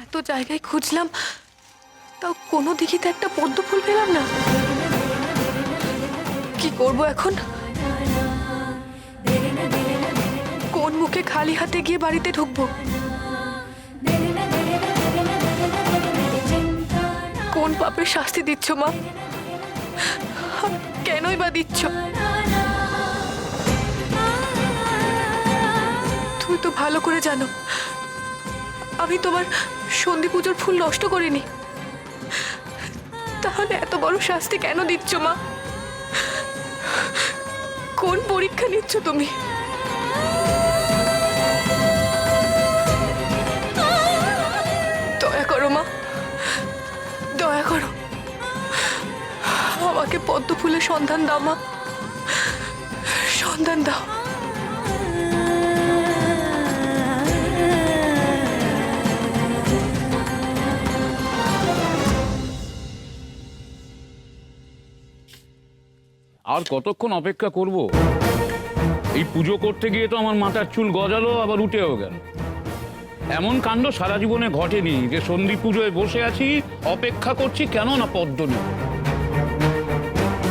এত জায়গায় খুঁজলাম, তাও কোনো দিকিতে একটা পদ্ম ফুল পেলাম না। কি করব এখন? কোন মুখে খালি হাতে গিয়ে বাড়িতে ঢুকবো? কোন পাপের শাস্তি দিচ্ছ মা? কেনই বা দিচ্ছ? তুই তো ভালো করে জানো আমি তোমার সন্ধি পুজোর ফুল নষ্ট করিনি, তাহলে এত বড় শাস্তি কেন দিচ্ছ মা? কোন পরীক্ষা নিচ্ছ তুমি? দয়া করো মা, দয়া করো, আমাকে পদ্ম ফুলের সন্ধান দাও মা, সন্ধান দাও। আর কতক্ষণ অপেক্ষা করব? এই পুজো করতে গিয়ে তো আমার মাথার চুল গজালো, আবার উঠেও গেল। এমন কাণ্ড সারা জীবনে ঘটেনি যে সন্ধি পুজোয় বসে আছি, অপেক্ষা করছি কেন না পদ্ম নেই।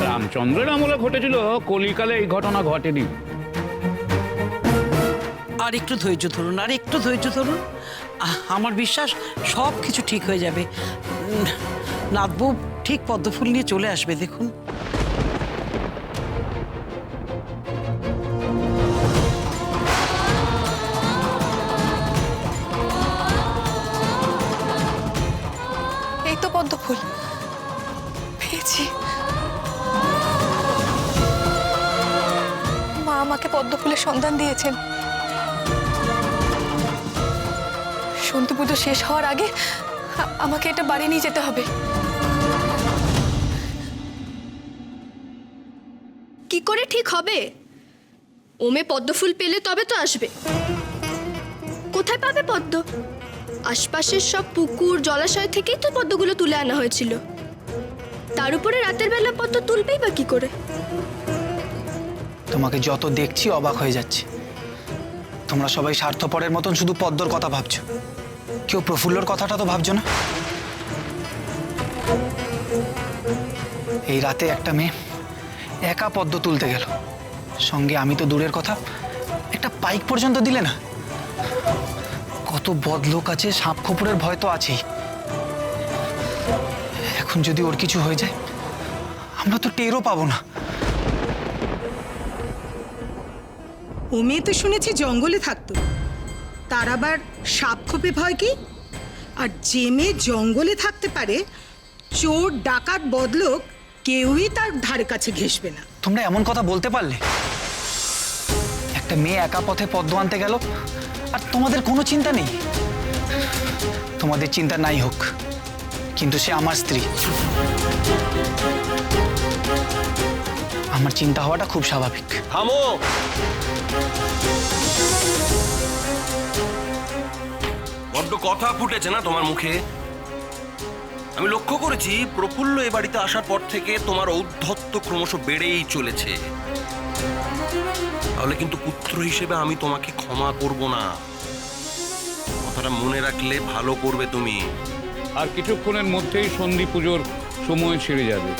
রামচন্দ্রের আমলে ঘটেছিল, কলিকালে এই ঘটনা ঘটেনি। আর একটু ধৈর্য ধরুন, আর একটু ধৈর্য ধরুন। আমার বিশ্বাস সব কিছু ঠিক হয়ে যাবে। নাতবু ঠিক পদ্মফুল নিয়ে চলে আসবে, দেখুন। এই তো পদ্ম ফুল পেয়েছি। মা আমাকে পদ্ম ফুলের সন্ধান দিয়েছেন। সন্ধি পুজো শেষ হওয়ার আগে আমাকে এটা বাড়ি নিয়ে যেতে হবে। কি করে ঠিক হবে? ওমে পদ্ম ফুল পেলে তবে তো আসবে। কোথায় পাবে পদ্ম? আশপাশের সব পুকুর জলাশয় থেকেই তো পদ্মগুলো তুলে আনা হয়েছিল। তার উপরে রাতের বেলা পদ্ম তুলবেই বা কি করে? তোমাকে যত দেখছি অবাক হয়ে যাচ্ছে। তোমরা সবাই স্বার্থপরের মতন শুধু পদ্মর কথা ভাবছো, কেউ প্রফুল্লর কথাটা তো ভাবছো না। এই রাতে একটা মেয়ে একা পদ্ম তুলতে গেল, সঙ্গে আমি তো দূরের কথা, একটা পাইক পর্যন্ত দিলে না। কত বদলোক আছে, সাপ খোপরের ভয় তো আছেই। এখন যদি ওর কিছু হয়ে যায়, আমরা তো টেরও পাবো না। ও মেয়ে তো শুনেছি জঙ্গলে থাকতো, তার আবার সাপ খোপে ভয় কি? আর যে মেয়ে জঙ্গলে থাকতে পারে, চোর ডাকাত বদলোক কেউই তার ধারে কাছে ঘেঁষবে না। তোমরা এমন কথা বলতে পারলে? একটা মেয়ে একা পথে পদ্ম আনতে গেল, আর তোমাদের কোনো চিন্তা নেই? তোমাদের চিন্তা নাই হোক, কিন্তু সে আমার স্ত্রী। আমার চিন্তা হওয়াটা খুব স্বাভাবিক। থামো! বড্ড কথা ফুটেছে না তোমার মুখে? আমি লক্ষ্য করেছি প্রফুল্ল এ বাড়িতে আসার পর থেকে তোমার ঔদ্ধত্য ক্রমশ বেড়েই চলেছে। তাহলে কিন্তু পুত্র হিসেবে আমি তোমাকে ক্ষমা করব না। কথাটা মনে রাখলে ভালো করবে তুমি। আর কিছুক্ষণের মধ্যেই সন্ধি পুজোর সময় ছেড়ে যাবে।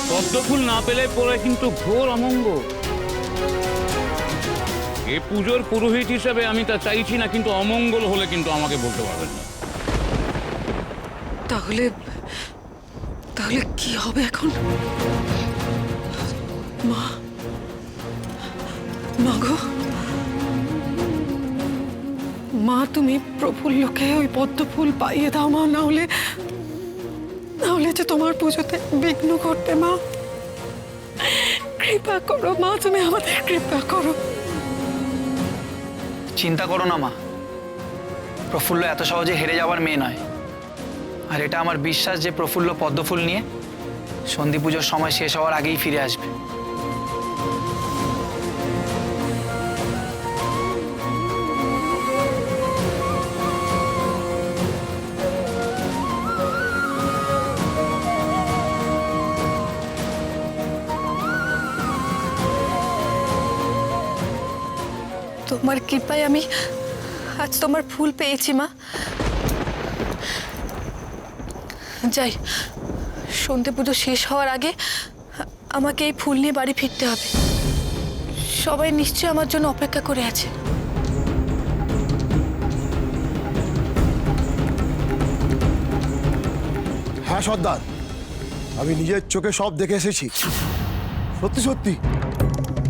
পদ্ম ফুল না পেলে পরে কিন্তু ঘোর অমঙ্গল। এ পুজোর পুরোহিত হিসেবে আমি তা চাইছি না, কিন্তু অমঙ্গল হলে কিন্তু আমাকে বলতে পারবেন না। তাহলে তাহলে কি হবে এখন? মা, মাগো, মা তুমি প্রফুল্লকে ওই পদ্ম ফুল পাইয়ে দাও মা, না হলে যে তোমার পুজোতে বিঘ্ন ঘটবে। মা কৃপা করো মা, তুমি আমাদের কৃপা করো। চিন্তা করো না মা, প্রফুল্ল এত সহজে হেরে যাওয়ার মেয়ে নয়। আর এটা আমার বিশ্বাস যে প্রফুল্ল পদ্মফুল নিয়ে সন্ধি পুজোর সময় শেষ হওয়ার আগেই ফিরে আসবে। তোমার কৃপায় আজ তোমার ফুল পেয়েছি মা। যাই, সন্ধে পুজো শেষ হওয়ার আগে আমাকে এই ফুল নিয়ে বাড়ি ফিরতে হবে। সবাই নিশ্চয়ই আমার জন্য অপেক্ষা করে আছে। হ্যাঁ সর্দার, আমি নিজের চোখে সব দেখে এসেছি। সত্যি সত্যি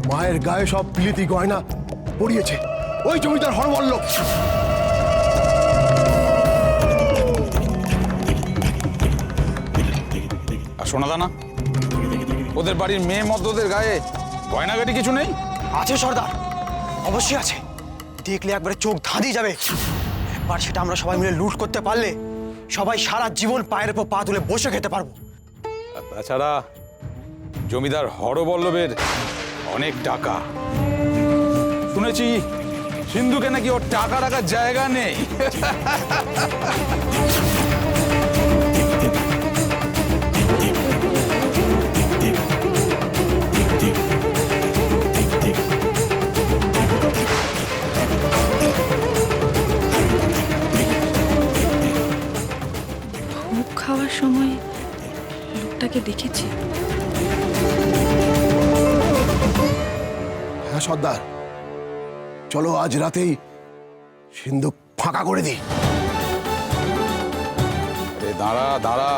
মায়ের গায়ে সব বিলিতি গয়না পরিয়েছে ওই জমিদার হরবল্লভ। আর সোনাদানা, ওদের বাড়ির মেয়ে মদ্যদের গায়ে গয়নাগাটি কিছু নেই? আছে সর্দার, অবশ্যই আছে। দেখলে একবারে চোখ ধাঁধিয়ে যাবে। একবার সেটা আমরা সবাই মিলে লুট করতে পারলে সবাই সারা জীবন পায়ের উপর পা তুলে বসে খেতে পারবো। আর তাছাড়া জমিদার হরবল্লভের অনেক টাকা। শুনেছি সিন্ধুকে নাকি ওর টাকা রাখার জায়গা নেই। ভোগ খাওয়ার সময় লোকটাকে দেখেছি। হ্যাঁ সর্দার, চলো আজ রাতেই সিন্ধুক ফাঁকা করে দিই। আরে দাঁড়া দাঁড়া,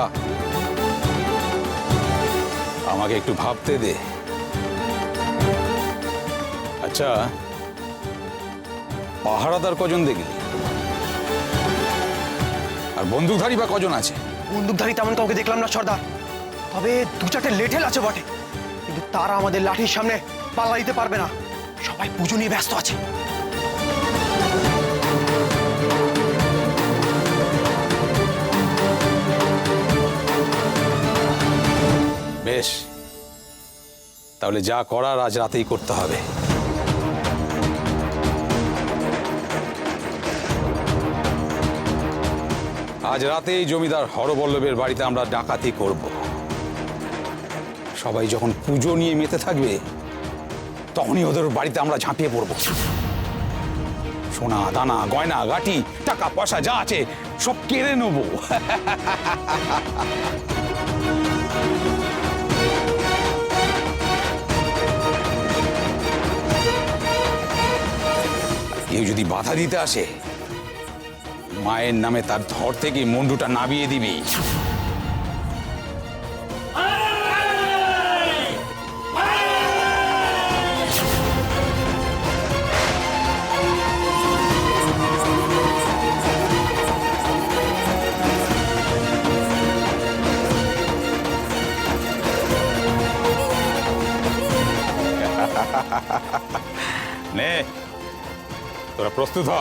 আমাকে একটু ভাবতে দে। আচ্ছা, পাহারাদার কজন দেখলি? আর বন্দুকধারী বা কজন আছে? বন্দুকধারী তেমন কাউকে দেখলাম না সর্দার, তবে দু চারটে লেঠেল আছে বটে, কিন্তু তারা আমাদের লাঠির সামনে পাল্লা দিতে পারবে না। সবাই পুজো নিয়ে ব্যস্ত আছে। বেশ, তাহলে যা করার আজ রাতেই করতে হবে। আজ রাতেই জমিদার হরবল্লভের বাড়িতে আমরা ডাকাতি করব। সবাই যখন পুজো নিয়ে মেতে থাকবে তখনই ওদের বাড়িতে আমরা ঝাঁপিয়ে পড়ব। সোনা দানা গয়না গাটি টাকা পয়সা যা আছে সব কেড়ে নেবো। কেউ যদি বাধা দিতে আসে, মায়ের নামে তার ধর থেকে মুন্ডুটা নাবিয়ে দিবি। নে, তোরা প্রস্তুত হ।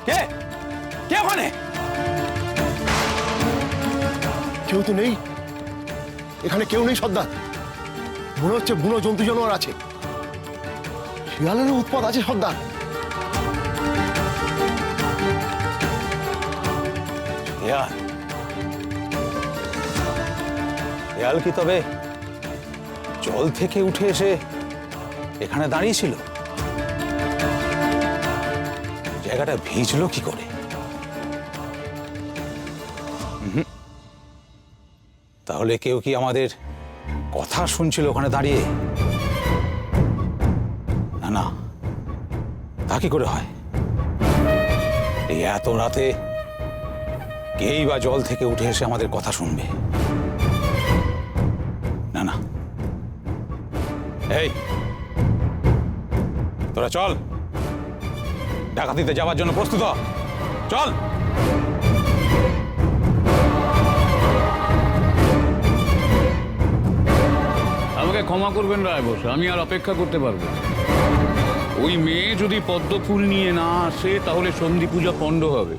কে কে ওখানে? কেউ তো নেই এখানে, কেউ নেই সর্দার। মনে হচ্ছে বুনো জন্তু জানোয়ার আছে। শিয়ালেরও উৎপাত আছে সর্দার। শিয়াল কি তবে জল থেকে উঠে এসে এখানে দাঁড়িয়েছিল? জায়গাটা ভিজলো কি করে? তাহলে কেউ কি আমাদের কথা শুনছিল ওখানে দাঁড়িয়ে? না না, তা কি করে হয়? এই এত রাতে কেই বা জল থেকে উঠে এসে আমাদের কথা শুনবে? না না, এই তোরা চল, ডাকাতিতে যাওয়ার জন্য প্রস্তুত হ। চল। আমাকে ক্ষমা করবেন রায় বসে, আমি আর অপেক্ষা করতে পারবো না। ওই মেয়ে যদি পদ্ম ফুল নিয়ে না আসে তাহলে সন্ধি পূজা পণ্ড হবে।